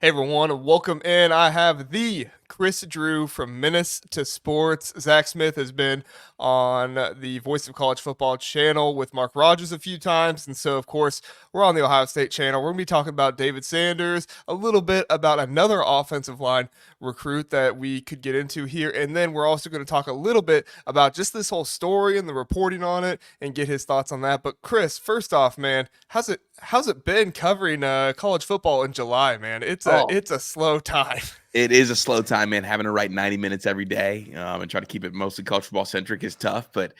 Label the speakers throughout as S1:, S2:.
S1: Hey everyone, and welcome in. I have the Kris Drew from Menace to Sports. Zach Smith has been on the Voice of College Football channel with Mark Rogers a few times. And so, of course, we're on the Ohio State channel. We're going to be talking about David Sanders, a little bit about another offensive line recruit that we could get into here. And then we're also going to talk a little bit about just this whole story and the reporting on it and get his thoughts on that. But Kris, first off, man, how's it been covering college football in July, man?
S2: Oh,
S1: It's a slow time.
S2: it is a slow time, man. Having to write 90 minutes every day and try to keep it mostly college football centric is tough, but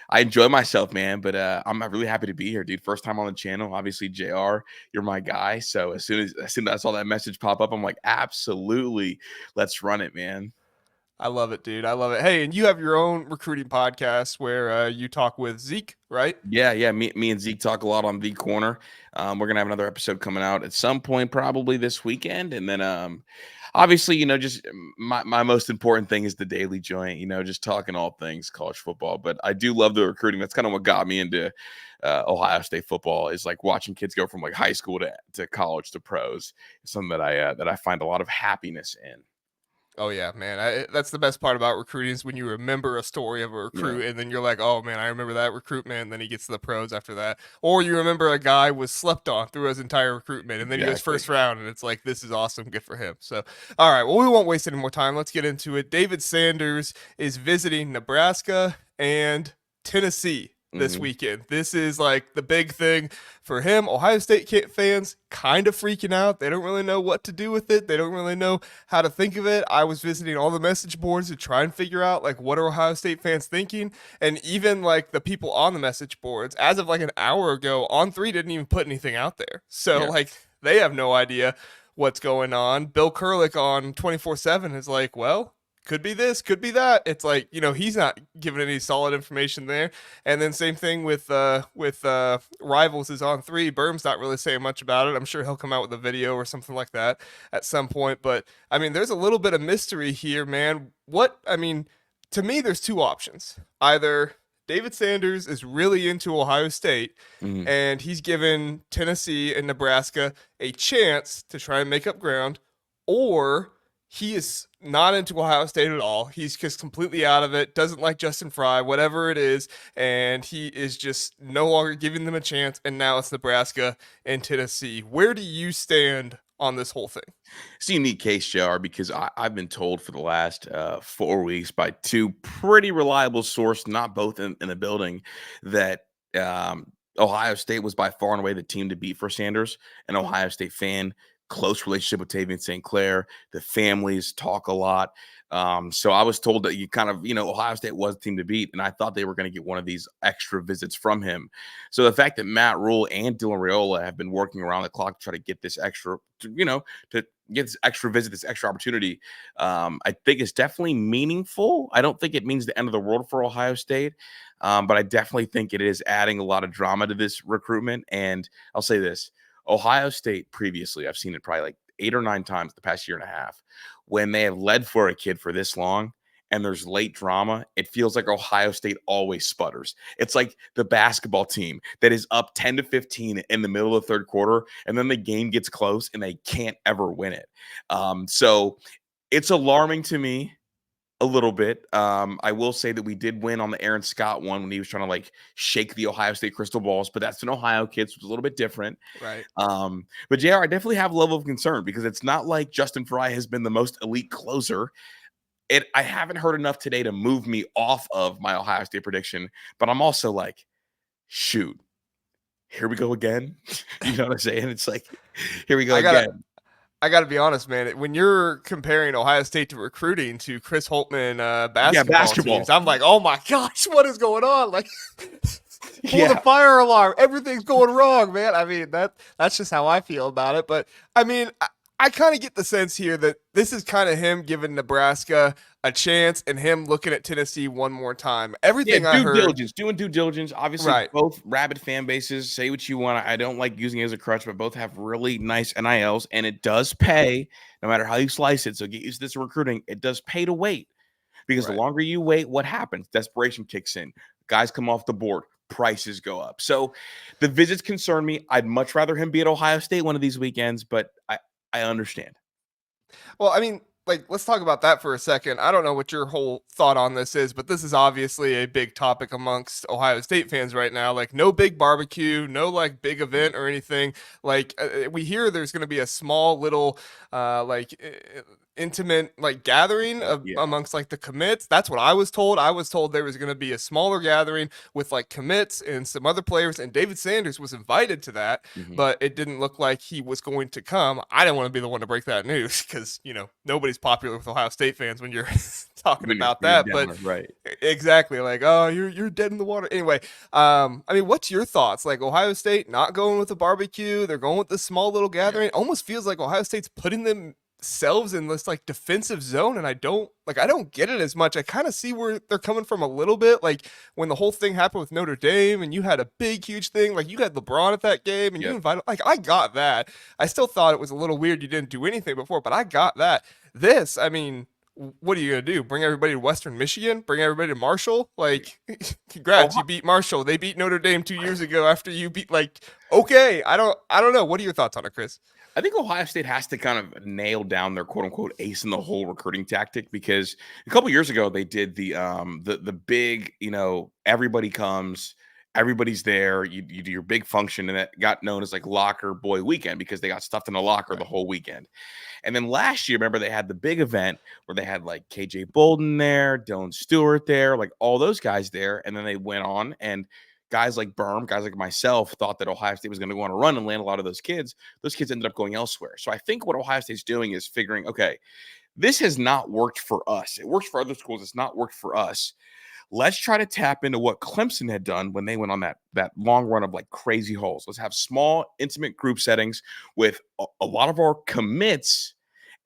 S2: I enjoy myself, man. But I'm really happy to be here, dude. First time on the channel. Obviously, JR, you're my guy. So as soon as I saw that message pop up, I'm like, absolutely, let's run it, man.
S1: I love it, dude. I love it. Hey, and you have your own recruiting podcast where you talk with Zeke, right?
S2: Yeah. Me and Zeke talk a lot on the corner. We're gonna have another episode coming out at some point, probably this weekend, and then obviously, just my most important thing is the daily joint. Just talking all things college football. But I do love the recruiting. That's kind of what got me into Ohio State football. Is like watching kids go from like high school to college to pros. It's something that I find a lot of happiness in.
S1: Oh yeah, man. That's the best part about recruiting is when you remember a story of a
S2: Yeah,
S1: recruit and then you're like, oh man, I remember that recruitment. And then he gets to the pros after that, or you remember a guy was slept on through his entire recruitment and then he goes
S2: exactly.
S1: first round and it's like, this is awesome, good for him. So, all right, well, we won't waste any more time. Let's get into it. David Sanders is visiting Nebraska and Tennessee this
S2: hmm
S1: weekend. This is like the big thing for him. Ohio State fans kind of freaking out. They don't really know what to do with it. They don't really know how to think of it. I was visiting all the message boards to try and figure out like what are Ohio State fans thinking, and even like the people on the message boards as of like an hour ago on 3 didn't even put anything out there. So
S2: Yeah.
S1: like they have no idea what's going on. Bill Kurlick on 24/7 is like, well, could be this, could be that. It's like, he's not giving any solid information there. And then same thing with Rivals is on 3. Berm's not really saying much about it. I'm sure he'll come out with a video or something like that at some point. But I mean, there's a little bit of mystery here, man. To me, there's two options. Either David Sanders is really into Ohio State
S2: hmm
S1: and he's given Tennessee and Nebraska a chance to try and make up ground, or he is not into Ohio State at all. He's just completely out of it, doesn't like Justin Fry, whatever it is, and he is just no longer giving them a chance. And now it's Nebraska and Tennessee. Where do you stand on this whole thing?
S2: It's a unique case, JR, because I've been told for the last 4 weeks by two pretty reliable sources, not both in the building, that Ohio State was by far and away the team to beat for Sanders. An Ohio State fan, close relationship with Tavian St. Clair. The families talk a lot. So I was told that Ohio State was the team to beat, and I thought they were going to get one of these extra visits from him. So the fact that Matt Rule and Dylan Raiola have been working around the clock to try to get this extra, to get this extra visit, this extra opportunity, I think is definitely meaningful. I don't think it means the end of the world for Ohio State, but I definitely think it is adding a lot of drama to this recruitment. And I'll say this: Ohio State previously, I've seen it probably like 8 or 9 times the past year and a half, when they have led for a kid for this long and there's late drama, it feels like Ohio State always sputters. It's like the basketball team that is up 10 to 15 in the middle of the third quarter, and then the game gets close and they can't ever win it. So it's alarming to me a little bit. I will say that we did win on the Aaron Scott one when he was trying to like shake the Ohio State crystal balls, but that's an Ohio kid, so it's a little bit different.
S1: Right.
S2: But JR, I definitely have a level of concern because it's not like Justin Fry has been the most elite closer. I haven't heard enough today to move me off of my Ohio State prediction, but I'm also like, shoot, here we go again. You know what I'm saying? It's like, here we go
S1: I gotta
S2: again.
S1: I got to be honest, man. When you're comparing Ohio State to recruiting to Chris Holtman
S2: Yeah,
S1: basketball teams,
S2: basketball.
S1: I'm like, oh my gosh, what is going on? Like, pull the
S2: Yeah.
S1: fire alarm. Everything's going wrong, man. I mean, that's just how I feel about it. But I mean, I kind of get the sense here that this is kind of him giving Nebraska a chance and him looking at Tennessee one more time.
S2: Yeah,
S1: Everything I
S2: due
S1: heard,
S2: diligence, doing due diligence. Obviously,
S1: right,
S2: both rabid fan bases. Say what you want. I don't like using it as a crutch, but both have really nice NILs, and it does pay no matter how you slice it. So get used to this recruiting. It does pay to wait because the
S1: right.
S2: longer you wait, what happens? Desperation kicks in. Guys come off the board. Prices go up. So the visits concern me. I'd much rather him be at Ohio State one of these weekends, but I understand.
S1: Well, I mean, like, let's talk about that for a second. I don't know what your whole thought on this is, but this is obviously a big topic amongst Ohio State fans right now. Like, no big barbecue, no like big event or anything. Like, we hear there's going to be a small little, intimate like gathering of
S2: Yeah.
S1: amongst like the commits. That's what I was told. I was told there was going to be a smaller gathering with like commits and some other players, and David Sanders was invited to that,
S2: Hmm.
S1: but it didn't look like he was going to come. I didn't want to be the one to break that news because, nobody's popular with Ohio State fans when you're talking about
S2: When you're
S1: that. But
S2: down, right?
S1: exactly, like, oh, you're dead in the water. Anyway, I mean, what's your thoughts? Like Ohio State not going with the barbecue, they're going with this small little
S2: Yeah.
S1: gathering. It almost feels like Ohio State's putting themselves in this like defensive zone, and I don't get it as much. I kind of see where they're coming from a little bit. Like when the whole thing happened with Notre Dame and you had a big huge thing, like you had LeBron at that game and you
S2: Yep.
S1: invited, like, I got that. I still thought it was a little weird you didn't do anything before, but I got that. This, I mean, what are you gonna do? Bring everybody to Western Michigan? Bring everybody to Marshall? Like, congrats, you beat Marshall. They beat Notre Dame 2 years ago after you beat, like, okay. I don't know. What are your thoughts on it, Chris?
S2: I think Ohio State has to kind of nail down their quote unquote ace in the hole recruiting tactic, because a couple years ago they did the big, everybody comes, everybody's there, you do your big function, and that got known as like locker boy weekend because they got stuffed in a locker
S1: Right.
S2: the whole weekend. And then last year, remember, they had the big event where they had like KJ Bolden there, Dylan Stewart there, like all those guys there. And then they went on, and guys like Berm, guys like myself thought that Ohio State was going to go on a run and land a lot of those kids. Those kids ended up going elsewhere. So I think what Ohio State's doing is figuring, okay, this has not worked for us. It works for other schools. It's not worked for us. Let's try to tap into what Clemson had done when they went on that long run of like crazy holes. Let's have small, intimate group settings with a lot of our commits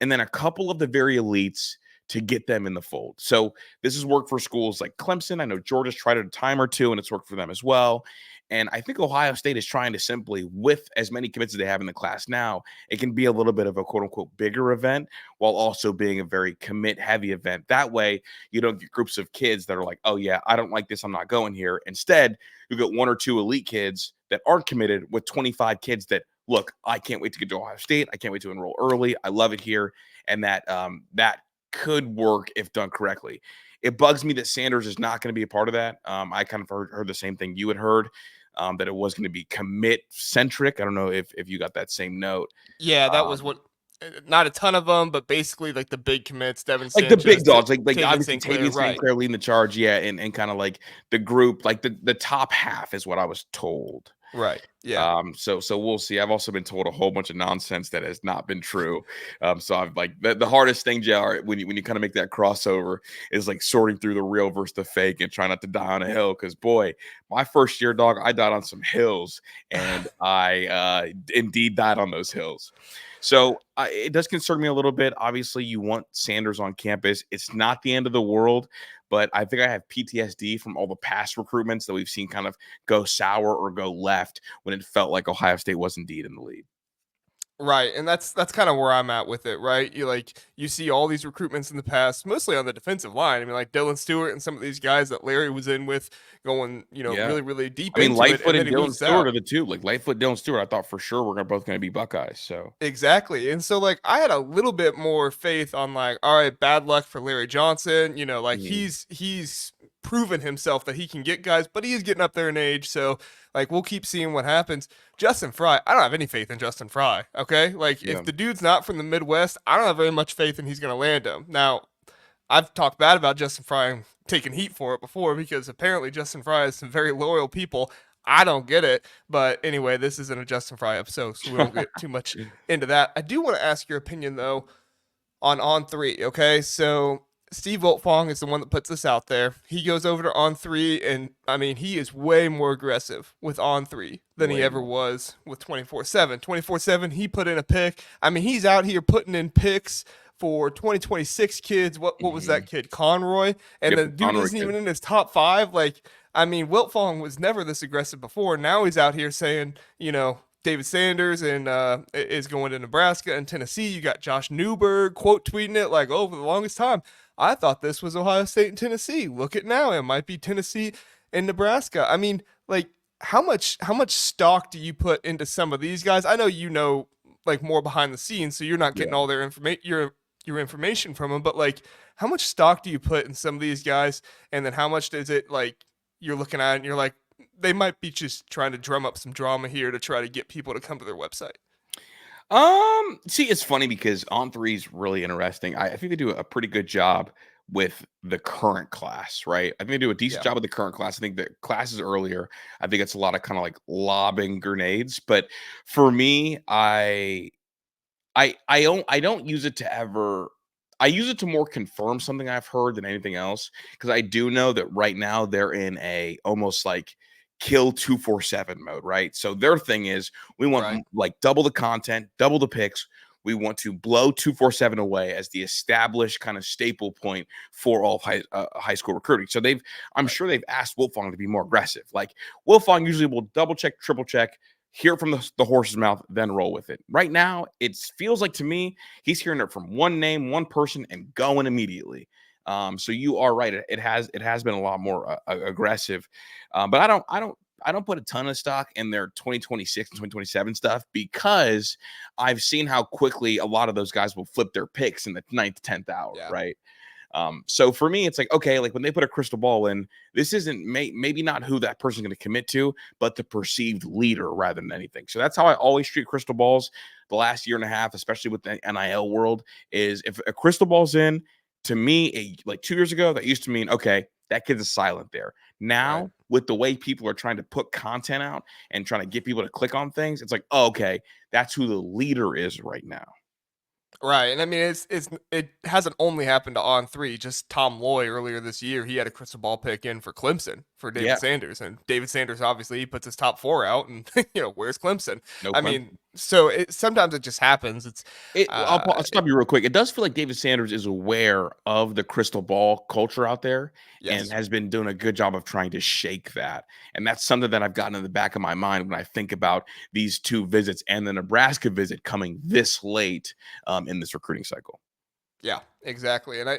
S2: and then a couple of the very elites to get them in the fold. So this has worked for schools like Clemson. I know Georgia's tried it a time or two, and it's worked for them as well. And I think Ohio State is trying to simply, with as many commits as they have in the class now, it can be a little bit of a quote unquote bigger event while also being a very commit heavy event. That way, you don't get groups of kids that are like, oh, yeah, I don't like this, I'm not going here. Instead, you get one or two elite kids that aren't committed with 25 kids that, look, I can't wait to get to Ohio State. I can't wait to enroll early. I love it here. And that could work if done correctly. It bugs me that Sanders is not going to be a part of that. I kind of heard the same thing you had heard, that it was going to be commit centric. I don't know if you got that same note.
S1: Yeah, that was
S2: Um,
S1: what. Not a ton of them, but basically like the big commits: Devin
S2: like the big
S1: Sanchez,
S2: dogs, like
S1: Tavian
S2: obviously
S1: St. Clair,
S2: Tavian St.
S1: right?
S2: Clair leading the charge, yeah, and kind of like the group, like the top half is what I was told.
S1: Right. Yeah.
S2: So we'll see. I've also been told a whole bunch of nonsense that has not been true. So I've like the hardest thing, JR, when you kind of make that crossover is like sorting through the real versus the fake and trying not to die on a hill. Because boy, my first year, dog, I died on some hills, and I indeed died on those hills. So it does concern me a little bit. Obviously, you want Sanders on campus. It's not the end of the world, but I think I have PTSD from all the past recruitments that we've seen kind of go sour or go left when it felt like Ohio State was indeed in the lead.
S1: Right, and that's kind of where I'm at with it, right? You see all these recruitments in the past, mostly on the defensive line. I mean, like Dylan Stewart and some of these guys that Larry was in with going,
S2: Yeah.
S1: really, really deep
S2: I mean,
S1: into it,
S2: Lightfoot
S1: and
S2: and
S1: then he
S2: Dylan
S1: loses
S2: Stewart
S1: out.
S2: are the two. Like Lightfoot, Dylan Stewart, I thought for sure we're both going to be Buckeyes. So
S1: Exactly. And so like I had a little bit more faith on like, all right, bad luck for Larry Johnson. Like
S2: mhm,
S1: he's proven himself that he can get guys, but he is getting up there in age. So like we'll keep seeing what happens. Justin Fry, I don't have any faith in Justin Fry. Okay. Like if
S2: yeah,
S1: the dude's not from the Midwest, I don't have very much faith in he's gonna land him. Now, I've talked bad about Justin Fry and taken heat for it before because apparently Justin Fry has some very loyal people. I don't get it. But anyway, this isn't a Justin Fry episode, so we won't get too much into that. I do want to ask your opinion though on three. Okay, so Steve Wiltfong is the one that puts this out there. He goes over to on three, and I mean he is way more aggressive with on three than he
S2: way
S1: ever
S2: more.
S1: was with 24/7. 24/7, he put in a pick. I mean he's out here putting in picks for 2026 kids. What was
S2: Mhm.
S1: that kid, Conroy? And
S2: Yep,
S1: the
S2: the
S1: dude
S2: Conroy
S1: isn't
S2: kid.
S1: even in his top five. Like, I mean, Wiltfong was never this aggressive before. Now he's out here saying, David Sanders and is going to Nebraska and Tennessee. You got Josh Newberg quote tweeting it like, "Oh, for the longest time, I thought this was Ohio State and Tennessee. Look at now, it might be Tennessee and Nebraska." I mean, like, how much stock do you put into some of these guys? I know like more behind the scenes, so you're not getting
S2: Yeah.
S1: all their information, your your information from them. But like, how much stock do you put in some of these guys, and then how much is it like you're looking at it and you're like, they might be just trying to drum up some drama here to try to get people to come to their website?
S2: See, it's funny because On Three is really interesting. I think they do a pretty good job with the current class, right? I think they do a decent
S1: Yeah,
S2: job with the current class. I think the classes earlier, I think it's a lot of kind of like lobbing grenades. But for me, I don't use it to ever. I use it to more confirm something I've heard than anything else because I do know that right now they're in a almost like kill 247 mode, right? So their thing is we want
S1: right.
S2: like double the content, double the picks. We want to blow 247 away as the established kind of staple point for all of high school recruiting. So I'm
S1: Right.
S2: sure they've asked Wilfong to be more aggressive. Like Wilfong usually will double check, triple check, hear it from the horse's mouth, then roll with it. Right now, it feels like to me he's hearing it from one name, one person, and going immediately. So you are right. It has been a lot more aggressive, but I don't put a ton of stock in their 2026 and 2027 stuff because I've seen how quickly a lot of those guys will flip their picks in the ninth, 10th hour,
S1: Yeah.
S2: right? So for me, it's like, okay, like when they put a crystal ball in, this isn't maybe not who that person's going to commit to, but the perceived leader rather than anything. So that's how I always treat crystal balls the last year and a half, especially with the NIL world, is if a crystal ball's in, to me, like 2 years ago, that used to mean, okay, that kid's a silent there.
S1: Right.
S2: Now, with the way people are trying to put content out and trying to get people to click on things, it's like, oh, okay, that's who the leader is right now.
S1: Right, and I mean, it hasn't only happened to On Three. Just Tom Loy earlier this year, he had a crystal ball pick in for Clemson for David
S2: Yeah,
S1: Sanders, and David Sanders obviously he puts his top four out, and where's Clemson?
S2: no
S1: I
S2: Clemson.
S1: mean, so sometimes it just happens. It's
S2: I'll stop you real quick. It does feel like David Sanders is aware of the crystal ball culture out there and
S1: yes,
S2: has been doing a good job of trying to shake that. And that's something that I've gotten in the back of my mind when I think about these two visits and the Nebraska visit coming this late in this recruiting cycle.
S1: yeah, exactly. And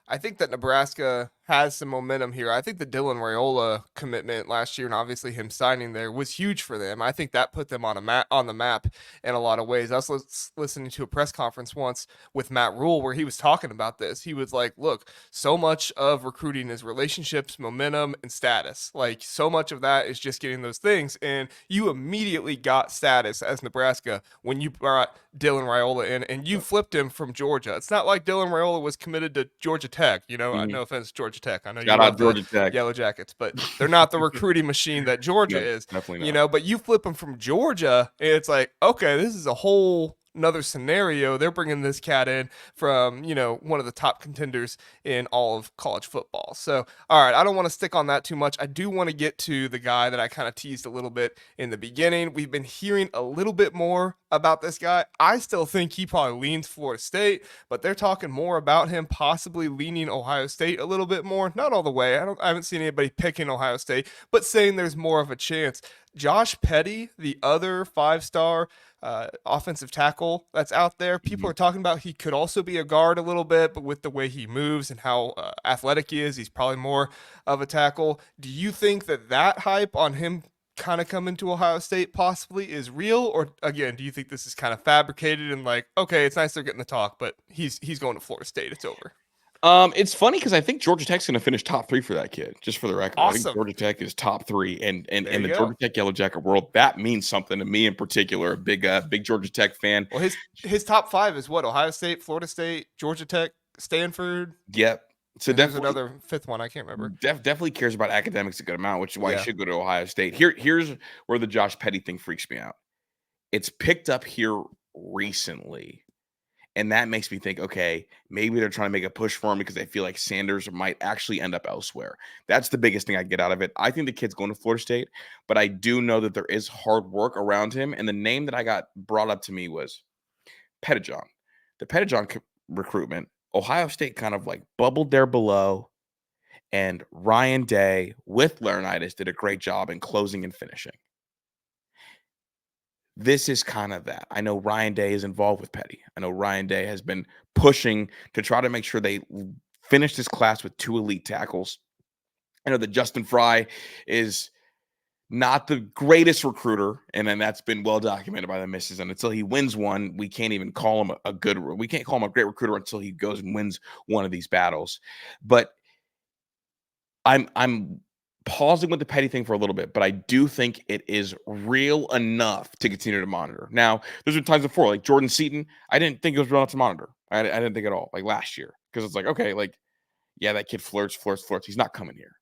S1: I think that Nebraska has some momentum here. I think the Dylan Raiola commitment last year and obviously him signing there was huge for them. I think that put them on the map in a lot of ways. I was listening to a press conference once with Matt Rule where he was talking about this. He was like, "Look, so much of recruiting is relationships, momentum, and status. Like so much of that is just getting those things, and you immediately got status as Nebraska when you brought Dylan Raiola in, and you flipped him from Georgia. It's not like Dylan Raiola was committed to Georgia Tech.
S2: Mhm.
S1: No offense, Georgia Tech. I know you
S2: Shout out
S1: love the
S2: Georgia Tech.
S1: Yellow Jackets, but they're not the recruiting machine that Georgia
S2: No,
S1: is.
S2: definitely not.
S1: But you flip him from Georgia, and it's like, okay, this is a whole another scenario. They're bringing this cat in from one of the top contenders in all of college football. So, all right, I don't want to stick on that too much. I do want to get to the guy that I kind of teased a little bit in the beginning. We've been hearing a little bit more about this guy. I still think he probably leans Florida State, but they're talking more about him possibly leaning Ohio State a little bit more. Not all the way. I haven't seen anybody picking Ohio State, but saying there's more of a chance. Josh Petty, the other five-star offensive tackle that's out there. People
S2: Mhm.
S1: are talking about he could also be a guard a little bit, but with the way he moves and how athletic he is, he's probably more of a tackle. Do you think that hype on him kind of coming to Ohio State possibly is real, or again, do you think this is kind of fabricated and like, okay, it's nice they're getting the talk, but he's going to Florida State, it's over?
S2: It's funny because I think Georgia Tech's going to finish top three for that kid. Just for the record, I think
S1: Awesome.
S2: Georgia Tech is top three, and
S1: There
S2: in
S1: you
S2: the
S1: go.
S2: Georgia Tech Yellow Jacket world, that means something to me in particular. A big Georgia Tech fan.
S1: Well, his top five is what? Ohio State, Florida State, Georgia Tech, Stanford,
S2: Yep. So
S1: and there's
S2: definitely,
S1: another fifth one I can't remember.
S2: definitely cares about academics a good amount, which is why he
S1: Yeah.
S2: should go to Ohio State. Here's where the Josh Petty thing freaks me out. It's picked up here recently. And that makes me think, okay, maybe they're trying to make a push for him because they feel like Sanders might actually end up elsewhere. That's the biggest thing I get out of it. I think the kid's going to Florida State, but I do know that there is hard work around him. And the name that I got brought up to me was Pettijohn. The Pettijohn recruitment, Ohio State kind of like bubbled there below, and Ryan Day with Laurinaitis did a great job in closing and finishing. This is kind of that. I know Ryan Day is involved with Petty. I know Ryan Day has been pushing to try to make sure they finish this class with two elite tackles. I know that Justin Fry is not the greatest recruiter, and then that's been well documented by the misses. And until he wins one, we can't even call him a good. We can't call him a great recruiter until he goes and wins one of these battles. But I'm pausing with the Petty thing for a little bit, but I do think it is real enough to continue to monitor. Now, there's been times before, like Jordan Seaton, I didn't think it was real enough to monitor. I didn't think at all, like last year, because it's like, okay, like, yeah, that kid flirts. He's not coming here.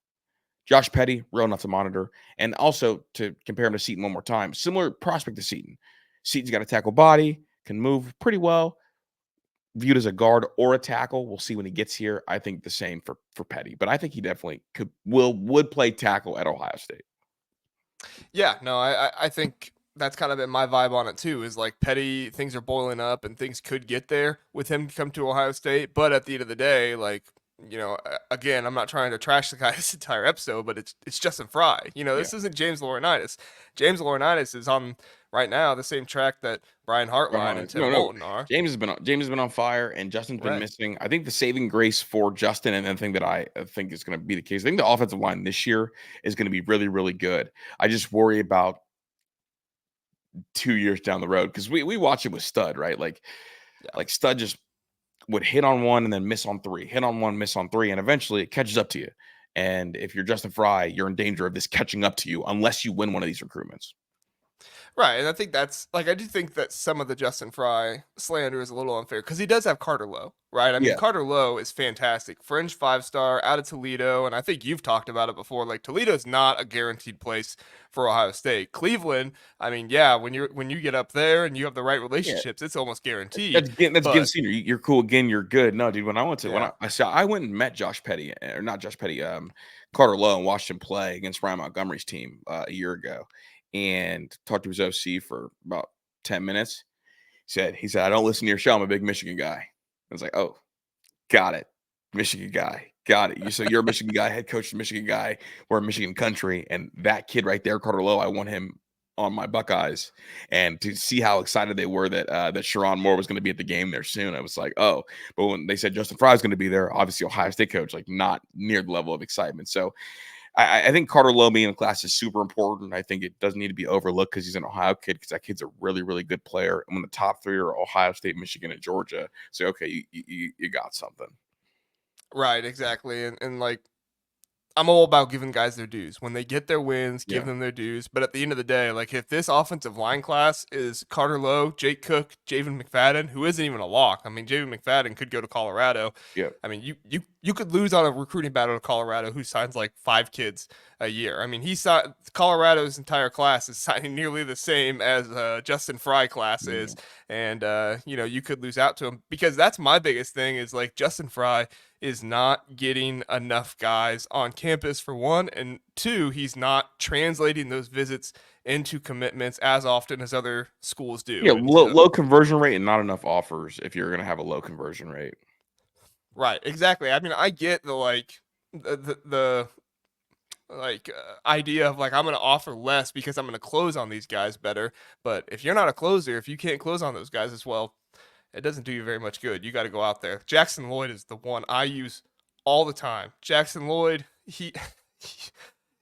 S2: Josh Petty, real enough to monitor. And also to compare him to Seaton one more time, similar prospect to Seaton. Seaton's got a tackle body, can move pretty well, viewed as a guard or a tackle. We'll see when he gets here. I think the same for Petty, but I think he definitely would play tackle at Ohio State.
S1: Yeah, no, I think that's kind of been my vibe on it too. Is like Petty, things are boiling up and things could get there with him to come to Ohio State, but at the end of the day, like, again, I'm not trying to trash the guy this entire episode, but it's Justin Fry. This isn't James Laurinaitis. James Laurinaitis is on right now the same track that Brian Hartline and Tim Moulton are.
S2: James has been on fire, and Justin's been missing. I think the saving grace for Justin, and the thing that I think is going to be the case, I think the offensive line this year is going to be really, really good. I just worry about 2 years down the road, because we watch it with Stud, right? Like Stud just would hit on one and then miss on three, hit on one, miss on three, and eventually it catches up to you. And if you're Justin Fry, you're in danger of this catching up to you unless you win one of these recruitments.
S1: Right, and I think that's I do think that some of the Justin Fry slander is a little unfair because he does have Carter Lowe, right? I mean, Carter Lowe is fantastic, fringe 5-star out of Toledo, and I think you've talked about it before. Like Toledo's not a guaranteed place for Ohio State. Cleveland, I mean, yeah, when you get up there and you have the right relationships, it's almost guaranteed.
S2: That's again, senior. You're cool again. You're good. No, dude. When I went to I went and met Josh Petty, or not Josh Petty, Carter Lowe, and watched him play against Ryan Montgomery's team a year ago, and talked to his OC for about 10 minutes. He said, I don't listen to your show. I'm a big Michigan guy. I was like, oh, got it. Michigan guy. Got it. So you're a Michigan guy, head coach, Michigan guy. We're a Michigan country. And that kid right there, Carter Lowe, I want him on my Buckeyes. And to see how excited they were that Sherrone Moore was going to be at the game there soon, I was like, oh. But when they said Justin Fry was going to be there, obviously Ohio State coach, like not near the level of excitement. So I think Carter Lowe being in the class is super important. I think it doesn't need to be overlooked because he's an Ohio kid, because that kid's a really, really good player. And when the top three are Ohio State, Michigan, and Georgia, say, okay, you got something.
S1: Right, exactly. And like, I'm all about giving guys their dues. When they get their wins, give them their dues. But at the end of the day, like if this offensive line class is Carter Lowe, Jake Cook, Javen McFadden, who isn't even a lock. I mean, Javen McFadden could go to Colorado.
S2: Yeah.
S1: I mean, you could lose on a recruiting battle to Colorado, who signs like 5 kids a year. I mean, Colorado's entire class is signing nearly the same as Justin Fry class is. And, you could lose out to him, because that's my biggest thing is like Justin Fry is not getting enough guys on campus, for one, and two, he's not translating those visits into commitments as often as other schools do.
S2: Yeah, low conversion rate and not enough offers if you're going to have a low conversion rate.
S1: Right, exactly. I mean, I get the idea of like, I'm going to offer less because I'm going to close on these guys better. But if you're not a closer, if you can't close on those guys as well, it doesn't do you very much good. You got to go out there. Jackson Lloyd is the one I use all the time. Jackson Lloyd,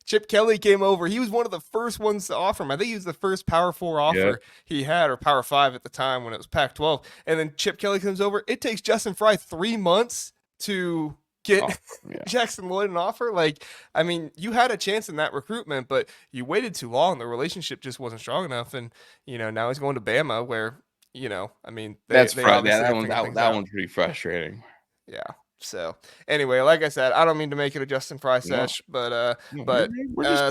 S1: Chip Kelly came over. He was one of the first ones to offer him. I think he was the first Power 4 offer he had, or Power 5 at the time when it was Pac-12. And then Chip Kelly comes over. It takes Justin Fry 3 months to get Jackson Lloyd an offer. Like, I mean, you had a chance in that recruitment, but you waited too long. The relationship just wasn't strong enough. And, now he's going to Bama, where, I mean,
S2: that one's pretty frustrating.
S1: Yeah. So anyway, like I said, I don't mean to make it a Justin Fry sesh, but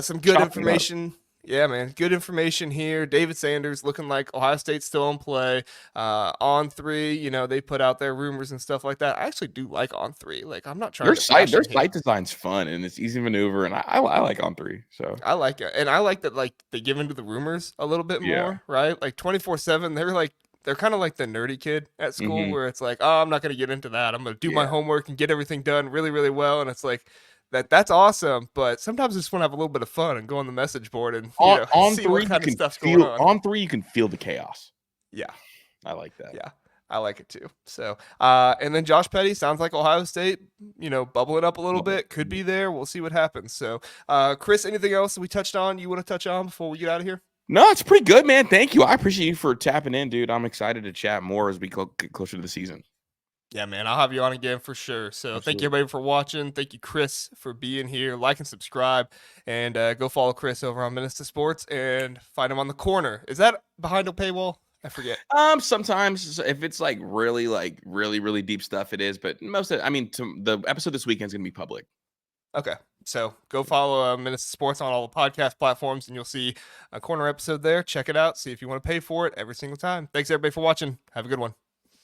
S1: some good information. Yeah, man, good information here. David Sanders looking like Ohio State's still in play. On 3, they put out their rumors and stuff like that. I actually do like On 3. Like, I'm not trying
S2: their site design's fun and it's easy to maneuver, and I like On 3. So
S1: I like it, and I like that like they give into the rumors a little bit more, right? Like 24/7, they're kind of like the nerdy kid at school where it's like, oh, I'm not going to get into that. I'm going to do my homework and get everything done really, really well. And it's like, that's awesome. But sometimes I just want to have a little bit of fun and go on the message board and
S2: on
S1: see
S2: 3,
S1: what kind of stuff's going on.
S2: On 3, you can feel the chaos.
S1: Yeah.
S2: I like that.
S1: Yeah. I like it too. So, and then Josh Petty sounds like Ohio State, bubbling up a little bit. Could be there. We'll see what happens. So, Kris, anything else that we touched on you want to touch on before we get out of here?
S2: No, it's pretty good, man. Thank you. I appreciate you for tapping in, dude. I'm excited to chat more as we get closer to the season.
S1: Yeah, man, I'll have you on again for sure. So thank you
S2: Absolutely.
S1: everybody for watching. Thank you, Kris, for being here. Like and subscribe, and go follow Kris over on Minutes to Sports and find him on the corner. Is that behind a paywall? I forget.
S2: Sometimes if it's really deep stuff, it is. But the episode this weekend is gonna be public.
S1: Okay, so go follow Minutes to Sports on all the podcast platforms, and you'll see a corner episode there. Check it out. See if you want to pay for it every single time. Thanks everybody for watching. Have a good one.